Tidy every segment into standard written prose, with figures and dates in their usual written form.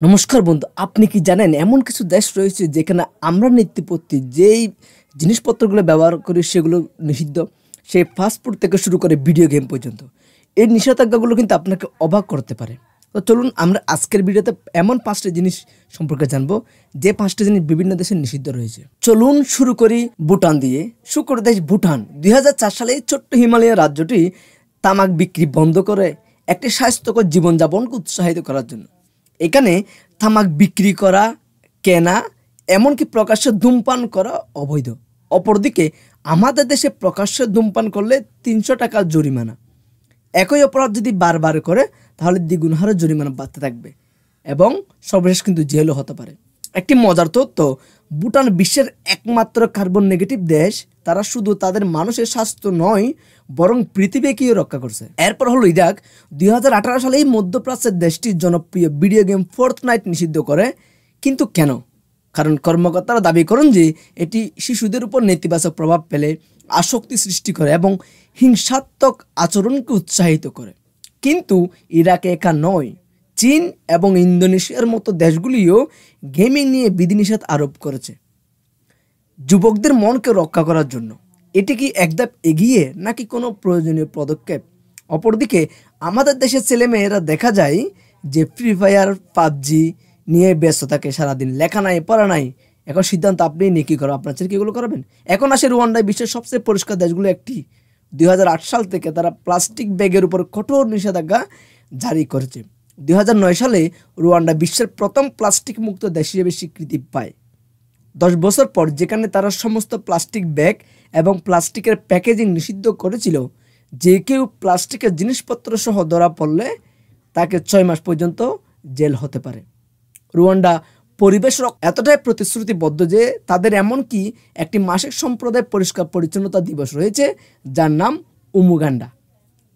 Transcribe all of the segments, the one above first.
নমস্কার বন্ধু, আপনি কি জানেন এমন কিছু দেশ রয়েছে যেখানে আমরা নিত্যপ্রতি যেই জিনিসপত্রগুলো ব্যবহার করি সেগুলো নিষিদ্ধ। সেই ফাস্টফুড থেকে শুরু করে ভিডিও গেম পর্যন্ত এই নিষেধাজ্ঞাগুলো কিন্তু আপনাকে অবাক করতে পারে। তো চলুন আমরা আজকের ভিডিওতে এমন 5টি জিনিস সম্পর্কে জানবো যে 5টি জিনিস বিভিন্ন দেশে নিষিদ্ধ রয়েছে। চলুন শুরু করি ভুটান দিয়ে। শুকর দেশ ভুটান 2004 সালে এই ছোট্ট হিমালয় রাজ্যটি তামাক বিক্রি বন্ধ করে একটি স্বাস্থ্যকর জীবনযাপনকে উৎসাহিত করার জন্য এখানে তামাক বিক্রি করা, কেনা, এমনকি প্রকাশ্যে ধূমপান করা অবৈধ। অপরদিকে আমাদের দেশে প্রকাশ্যে ধূমপান করলে 300 টাকা জরিমানা। একই অপরাধ যদি বারবার করে তাহলে দ্বিগুণ হারে জরিমানা বাড়তে থাকবে এবং সর্বশেষ কিন্তু জেলও হতে পারে। একটি মজার তথ্য, ভুটান বিশ্বের একমাত্র কার্বন নেগেটিভ দেশ। তারা শুধু তাদের মানুষের স্বাস্থ্য নয় বরং পৃথিবীকেও রক্ষা করছে। এরপর হলো ইরাক। 2018 সালে এই মধ্যপ্রাচ্যের দেশটির জনপ্রিয় ভিডিও গেম ফোর্টনাইট নিষিদ্ধ করে। কিন্তু কেন? কারণ কর্মকর্তারা দাবি করেন যে এটি শিশুদের উপর নেতিবাচক প্রভাব ফেলে, আসক্তি সৃষ্টি করে এবং হিংসাত্মক আচরণকে উৎসাহিত করে। কিন্তু ইরাকে একা নয়, চীন এবং ইন্দোনেশিয়ার মতো দেশগুলিও গেমিং নিয়ে বিধিনিষেধ আরোপ করেছে যুবকদের মনকে রক্ষা করার জন্য। এটি কি একধাপ এগিয়ে নাকি কোনো প্রয়োজনীয় পদক্ষেপ? অপরদিকে আমাদের দেশের ছেলেমেয়েরা দেখা যায় যে ফ্রি ফায়ার, পাবজি নিয়ে ব্যস্ত থাকে সারাদিন, লেখা নাই, পড়া নাই। এখন সিদ্ধান্ত আপনি নিয়ে কী করো, আপনার ছেলে কীগুলো করাবেন? এখন আসে রুয়ান্ডায় বিশ্বের সবচেয়ে পরিষ্কার দেশগুলো একটি। 2008 সাল থেকে তারা প্লাস্টিক ব্যাগের উপর কঠোর নিষেধাজ্ঞা জারি করেছে। 2009 সালে রুয়ান্ডা বিশ্বের প্রথম প্লাস্টিক মুক্ত দেশ হিসেবে স্বীকৃতি পায়। 10 বছর পর যেখানে তারা সমস্ত প্লাস্টিক ব্যাগ এবং প্লাস্টিকের প্যাকেজিং নিষিদ্ধ করেছিল, যে কেউ প্লাস্টিকের জিনিসপত্র সহ ধরা পড়লে তাকে 6 মাস পর্যন্ত জেল হতে পারে। রুয়ান্ডা পরিবেশ এতটাই প্রতিশ্রুতিবদ্ধ যে তাদের এমনকি একটি মাসিক সম্প্রদায় পরিষ্কার পরিচ্ছন্নতা দিবস রয়েছে যার নাম উমুগান্ডা।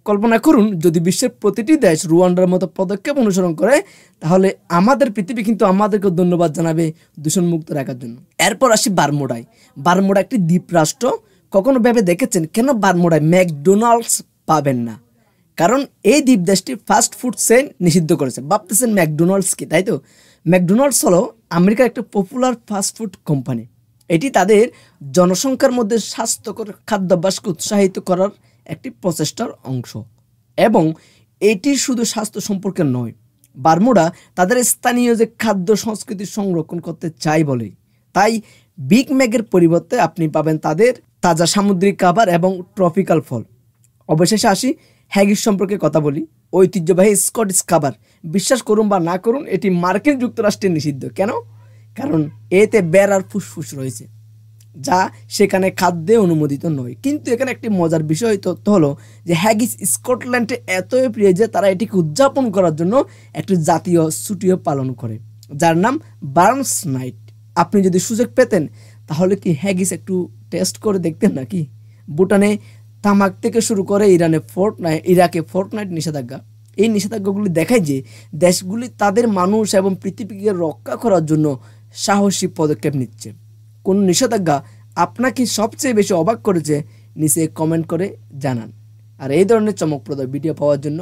কল্পনা করুন যদি বিশ্বের প্রতিটি দেশ রুয়ান্ডার মতো পদক্ষেপ অনুসরণ করে, তাহলে আমাদের পৃথিবী কিন্তু আমাদেরকে ধন্যবাদ জানাবে দূষণমুক্ত রাখার জন্য। এরপর আসি বারমুডায়। বারমুডা একটি দ্বীপরাষ্ট্র। কখনো ভেবে দেখেছেন কেন বারমুডায় ম্যাকডোনাল্ডস পাবেন না? কারণ এই দ্বীপ দেশটি ফাস্ট ফুড চেইন নিষিদ্ধ করেছে। ভাবতেছেন ম্যাকডোনাল্ডস কি, তাই তো? ম্যাকডোনাল্ডস হলো আমেরিকার একটা পপুলার ফাস্টফুড কোম্পানি। এটি তাদের জনসংখ্যার মধ্যে স্বাস্থ্যকর খাদ্যাভ্যাসকে উৎসাহিত করার একটি প্রচেষ্টার অংশ এবং এটি শুধু স্বাস্থ্য সম্পর্কে নয়, বারমুডা তাদের স্থানীয় যে খাদ্য সংস্কৃতি সংরক্ষণ করতে চায় বলে। তাই বিগ ম্যাকের পরিবর্তে আপনি পাবেন তাদের তাজা সামুদ্রিক খাবার এবং ট্রপিক্যাল ফল। অবশেষে আসি হ্যাগিস সম্পর্কে কথা বলি। ঐতিহ্যবাহী স্কটিশ খাবার। বিশ্বাস করুন বা না করুন, এটি মার্কিন যুক্তরাষ্ট্রে নিষিদ্ধ। কেন? কারণ এতে বেড়ার ফুসফুস রয়েছে যা সেখানে খাদ্যে অনুমোদিত নয়। কিন্তু এখানে একটি মজার বিষয় তথ্য হলো যে হ্যাগিস স্কটল্যান্ডে এতই প্রিয় যে তারা এটিকে উদযাপন করার জন্য একটি জাতীয় ছুটিও পালন করে যার নাম বার্নস নাইট। আপনি যদি সুযোগ পেতেন তাহলে কি হ্যাগিস একটু টেস্ট করে দেখতেন নাকি? ভুটানে তামাক থেকে শুরু করে ইরাকে ফোর্টনাইট নিষেধাজ্ঞা। এই নিষেধাজ্ঞাগুলি দেখায় যে দেশগুলি তাদের মানুষ এবং পৃথিবীকে রক্ষা করার জন্য সাহসী পদক্ষেপ নিচ্ছে। কোন নিষেধাজ্ঞা আপনাকে সবচেয়ে বেশি অবাক করেছে নিচে কমেন্ট করে জানান। আর এই ধরনের চমকপ্রদ ভিডিও পাওয়ার জন্য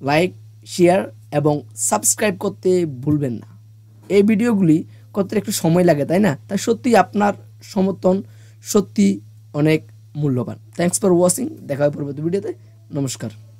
লাইক, শেয়ার এবং সাবস্ক্রাইব করতে ভুলবেন না। এই ভিডিওগুলি করতে একটু সময় লাগে, তাই না? তাই সত্যি আপনার সমর্থন সত্যি অনেক মূল্যবান। Thanks for watching. দেখা হবে পরবর্তী ভিডিওতে। নমস্কার।